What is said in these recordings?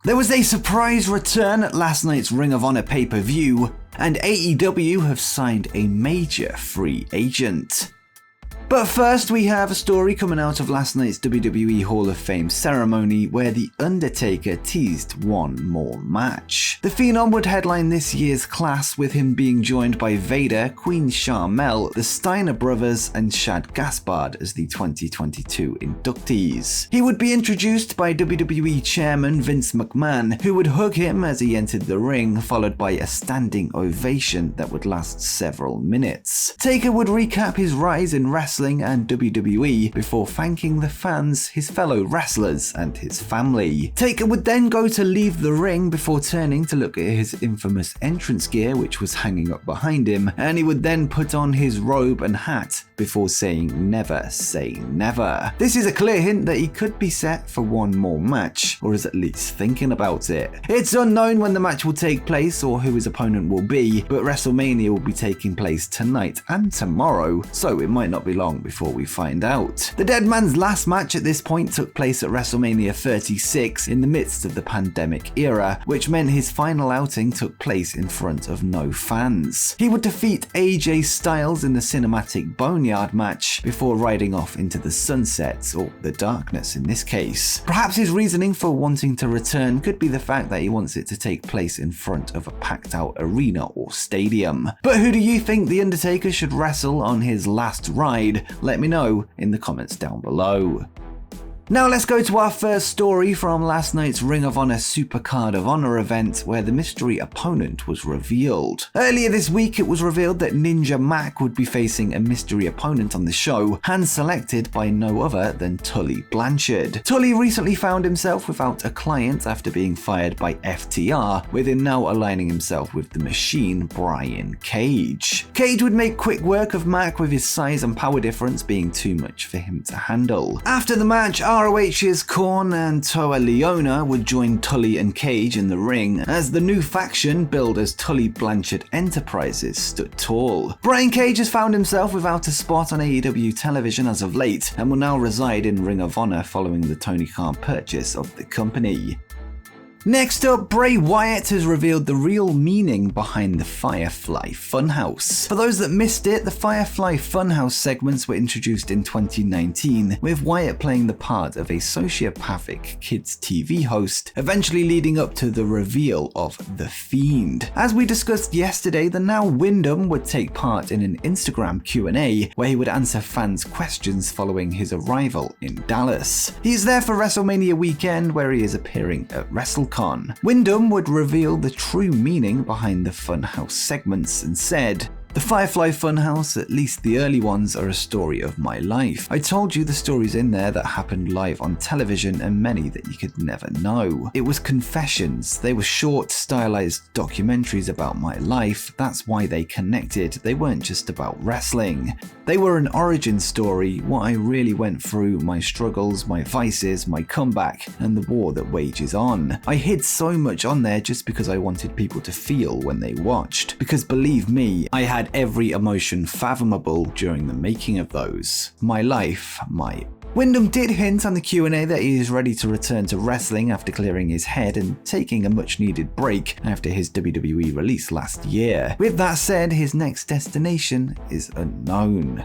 There was a surprise return at last night's Ring of Honor pay-per-view, and AEW have signed a major free agent. But first, we have a story coming out of last night's WWE Hall of Fame ceremony where The Undertaker teased one more match. The Phenom would headline this year's class, with him being joined by Vader, Queen Sharmell, the Steiner brothers, and Shad Gaspard as the 2022 inductees. He would be introduced by WWE Chairman Vince McMahon, who would hug him as he entered the ring, followed by a standing ovation that would last several minutes. Taker would recap his rise in wrestling and WWE before thanking the fans, his fellow wrestlers, and his family. Taker would then go to leave the ring before turning to look at his infamous entrance gear, which was hanging up behind him, and he would then put on his robe and hat before saying never say never. This is a clear hint that he could be set for one more match, or is at least thinking about it. It's unknown when the match will take place or who his opponent will be, but WrestleMania will be taking place tonight and tomorrow, so it might not be long before we find out. The Dead Man's last match at this point took place at WrestleMania 36 in the midst of the pandemic era, which meant his final outing took place in front of no fans. He would defeat AJ Styles in the cinematic Boneyard match before riding off into the sunset, or the darkness in this case. Perhaps his reasoning for wanting to return could be the fact that he wants it to take place in front of a packed out arena or stadium. But who do you think The Undertaker should wrestle on his last ride? Let me know in the comments down below. Now let's go to our first story from last night's Ring of Honor Supercard of Honor event, where the mystery opponent was revealed. Earlier this week, it was revealed that Ninja Mac would be facing a mystery opponent on the show, hand-selected by no other than Tully Blanchard. Tully recently found himself without a client after being fired by FTR, with him now aligning himself with the Machine, Brian Cage. Cage would make quick work of Mac, with his size and power difference being too much for him to handle. After the match, ROH's Korn and Toa Leona would join Tully and Cage in the ring as the new faction, billed as Tully Blanchard Enterprises, stood tall. Brian Cage has found himself without a spot on AEW television as of late and will now reside in Ring of Honor following the Tony Khan purchase of the company. Next up, Bray Wyatt has revealed the real meaning behind the Firefly Funhouse. For those that missed it, the Firefly Funhouse segments were introduced in 2019, with Wyatt playing the part of a sociopathic kids TV host, eventually leading up to the reveal of The Fiend. As we discussed yesterday, the now Wyndham would take part in an Instagram Q&A where he would answer fans' questions following his arrival in Dallas. He is there for WrestleMania weekend, where he is appearing at WrestleCon. Wyndham would reveal the true meaning behind the Funhouse segments and said, "The Firefly Funhouse, at least the early ones, are a story of my life. I told you the stories in there that happened live on television and many that you could never know. It was confessions. They were short, stylized documentaries about my life. That's why they connected. They weren't just about wrestling. They were an origin story, what I really went through, my struggles, my vices, my comeback, and the war that wages on. I hid so much on there just because I wanted people to feel when they watched. Because believe me, I had every emotion fathomable during the making of those. My life, my..." Wyndham did hint on the Q&A that he is ready to return to wrestling after clearing his head and taking a much needed break after his WWE release last year. With that said, his next destination is unknown.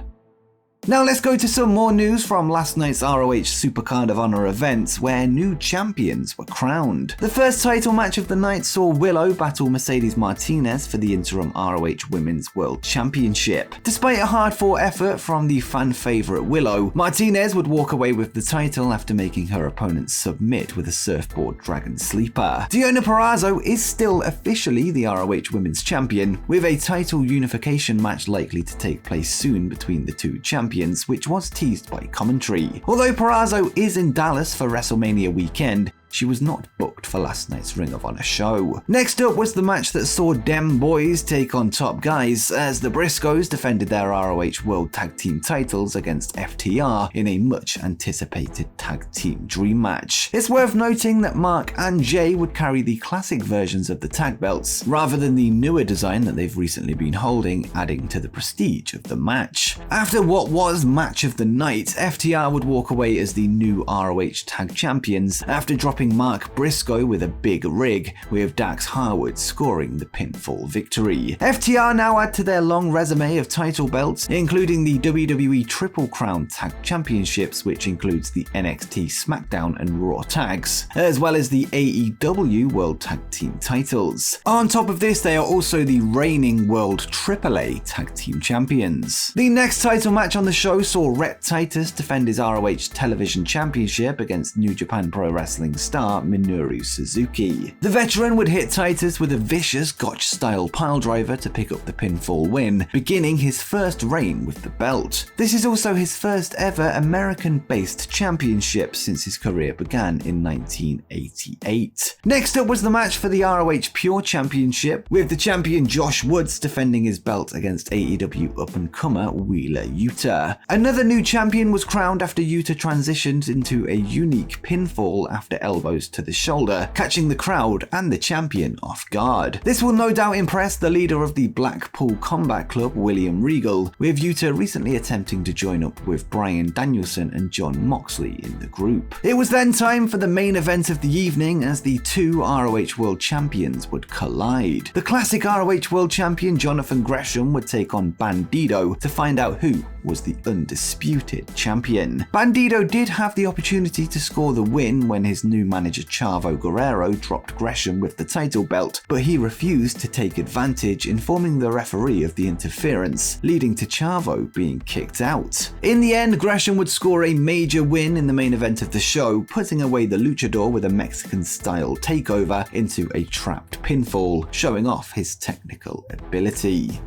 Now let's go to some more news from last night's ROH Supercard of Honor event, where new champions were crowned. The first title match of the night saw Willow battle Mercedes Martinez for the interim ROH Women's World Championship. Despite a hard-fought effort from the fan favorite Willow, Martinez would walk away with the title after making her opponent submit with a surfboard dragon sleeper. Deonna Purrazzo is still officially the ROH Women's Champion, with a title unification match likely to take place soon between the two champions, which was teased by commentary. Although Purrazzo is in Dallas for WrestleMania weekend, she was not booked for last night's Ring of Honor show. Next up was the match that saw Dem Boys take on Top Guys, as the Briscoes defended their ROH World Tag Team titles against FTR in a much anticipated tag team dream match. It's worth noting that Mark and Jay would carry the classic versions of the tag belts, rather than the newer design that they've recently been holding, adding to the prestige of the match. After what was match of the night, FTR would walk away as the new ROH Tag Champions after dropping helping Mark Briscoe with a big rig, with Dax Harwood scoring the pinfall victory. FTR now add to their long resume of title belts, including the WWE Triple Crown Tag Championships, which includes the NXT, SmackDown and Raw tags, as well as the AEW World Tag Team titles. On top of this, they are also the reigning World AAA Tag Team Champions. The next title match on the show saw Rhett Titus defend his ROH Television Championship against New Japan Pro Wrestling star Minoru Suzuki. The veteran would hit Titus with a vicious Gotch-style piledriver to pick up the pinfall win, beginning his first reign with the belt. This is also his first ever American-based championship since his career began in 1988. Next up was the match for the ROH Pure Championship, with the champion Josh Woods defending his belt against AEW up-and-comer Wheeler Yuta. Another new champion was crowned after Yuta transitioned into a unique pinfall after elbows to the shoulder, catching the crowd and the champion off guard. This will no doubt impress the leader of the Blackpool Combat Club, William Regal, with Yuta recently attempting to join up with Bryan Danielson and Jon Moxley in the group. It was then time for the main event of the evening as the two ROH World Champions would collide. The classic ROH World Champion Jonathan Gresham would take on Bandido to find out who was the undisputed champion. Bandido did have the opportunity to score the win when his new manager Chavo Guerrero dropped Gresham with the title belt, but he refused to take advantage, informing the referee of the interference, leading to Chavo being kicked out. In the end, Gresham would score a major win in the main event of the show, putting away the luchador with a Mexican-style takeover into a trapped pinfall, showing off his technical ability.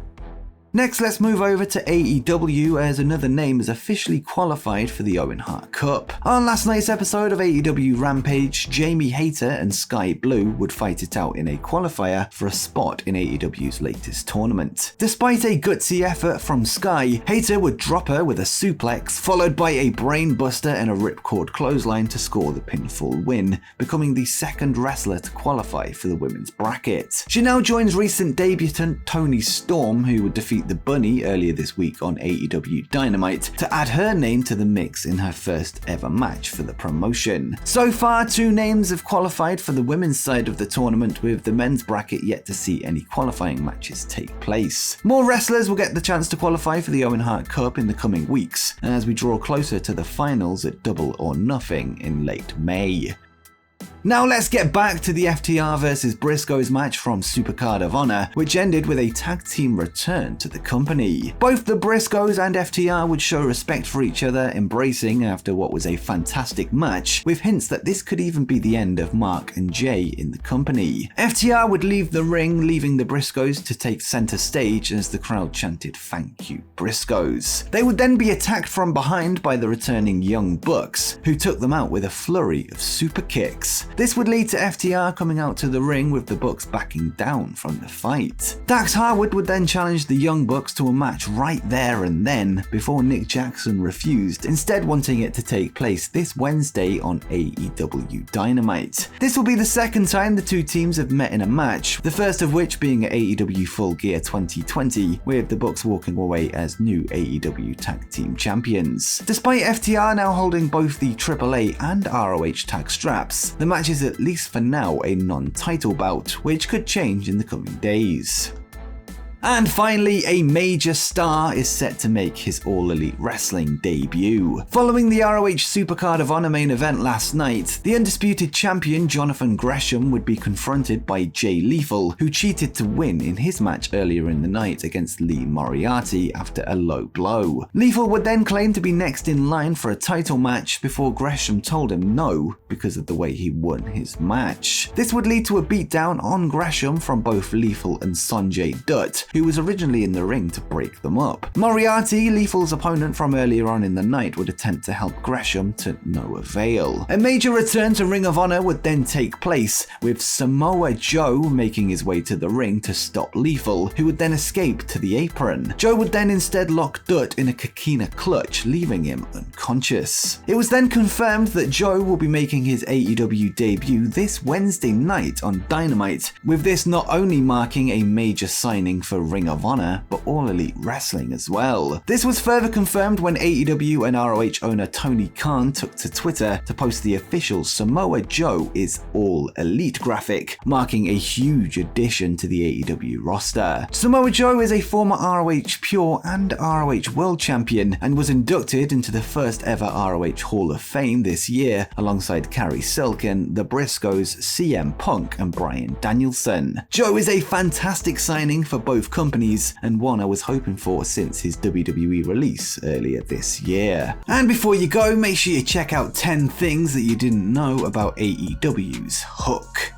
Next, let's move over to AEW as another name is officially qualified for the Owen Hart Cup. On last night's episode of AEW Rampage, Jamie Hayter and Sky Blue would fight it out in a qualifier for a spot in AEW's latest tournament. Despite a gutsy effort from Sky, Hayter would drop her with a suplex, followed by a brainbuster and a ripcord clothesline to score the pinfall win, becoming the second wrestler to qualify for the women's bracket. She now joins recent debutant Toni Storm, who would defeat the Bunny earlier this week on AEW Dynamite to add her name to the mix in her first ever match for the promotion. So far, 2 names have qualified for the women's side of the tournament, with the men's bracket yet to see any qualifying matches take place. More wrestlers will get the chance to qualify for the Owen Hart Cup in the coming weeks as we draw closer to the finals at Double or Nothing in late May. Now let's get back to the FTR vs Briscoes match from Supercard of Honor, which ended with a tag team return to the company. Both the Briscoes and FTR would show respect for each other, embracing after what was a fantastic match, with hints that this could even be the end of Mark and Jay in the company. FTR would leave the ring, leaving the Briscoes to take center stage as the crowd chanted "Thank you, Briscoes." They would then be attacked from behind by the returning Young Bucks, who took them out with a flurry of super kicks. This would lead to FTR coming out to the ring with the Bucks backing down from the fight. Dax Harwood would then challenge the Young Bucks to a match right there and then, before Nick Jackson refused, instead wanting it to take place this Wednesday on AEW Dynamite. This will be the second time the two teams have met in a match, the first of which being at AEW Full Gear 2020, with the Bucks walking away as new AEW Tag Team Champions. Despite FTR now holding both the AAA and ROH tag straps, the match is at least for now a non-title bout, which could change in the coming days. And finally, a major star is set to make his All Elite Wrestling debut. Following the ROH Supercard of Honor main event last night, the undisputed champion Jonathan Gresham would be confronted by Jay Lethal, who cheated to win in his match earlier in the night against Lee Moriarty after a low blow. Lethal would then claim to be next in line for a title match before Gresham told him no because of the way he won his match. This would lead to a beatdown on Gresham from both Lethal and Sanjay Dutt, who was originally in the ring to break them up. Moriarty, Lethal's opponent from earlier on in the night, would attempt to help Gresham to no avail. A major return to Ring of Honor would then take place, with Samoa Joe making his way to the ring to stop Lethal, who would then escape to the apron. Joe would then instead lock Dutt in a Coquina clutch, leaving him unconscious. It was then confirmed that Joe will be making his AEW debut this Wednesday night on Dynamite, with this not only marking a major signing for Ring of Honor, but All Elite Wrestling as well. This was further confirmed when AEW and ROH owner Tony Khan took to Twitter to post the official Samoa Joe is All Elite graphic, marking a huge addition to the AEW roster. Samoa Joe is a former ROH Pure and ROH World Champion and was inducted into the first ever ROH Hall of Fame this year alongside Cary Silkin, The Briscoes, CM Punk and Bryan Danielson. Joe is a fantastic signing for both companies and one I was hoping for since his WWE release earlier this year. And before you go, make sure you check out 10 things that you didn't know about AEW's Hook.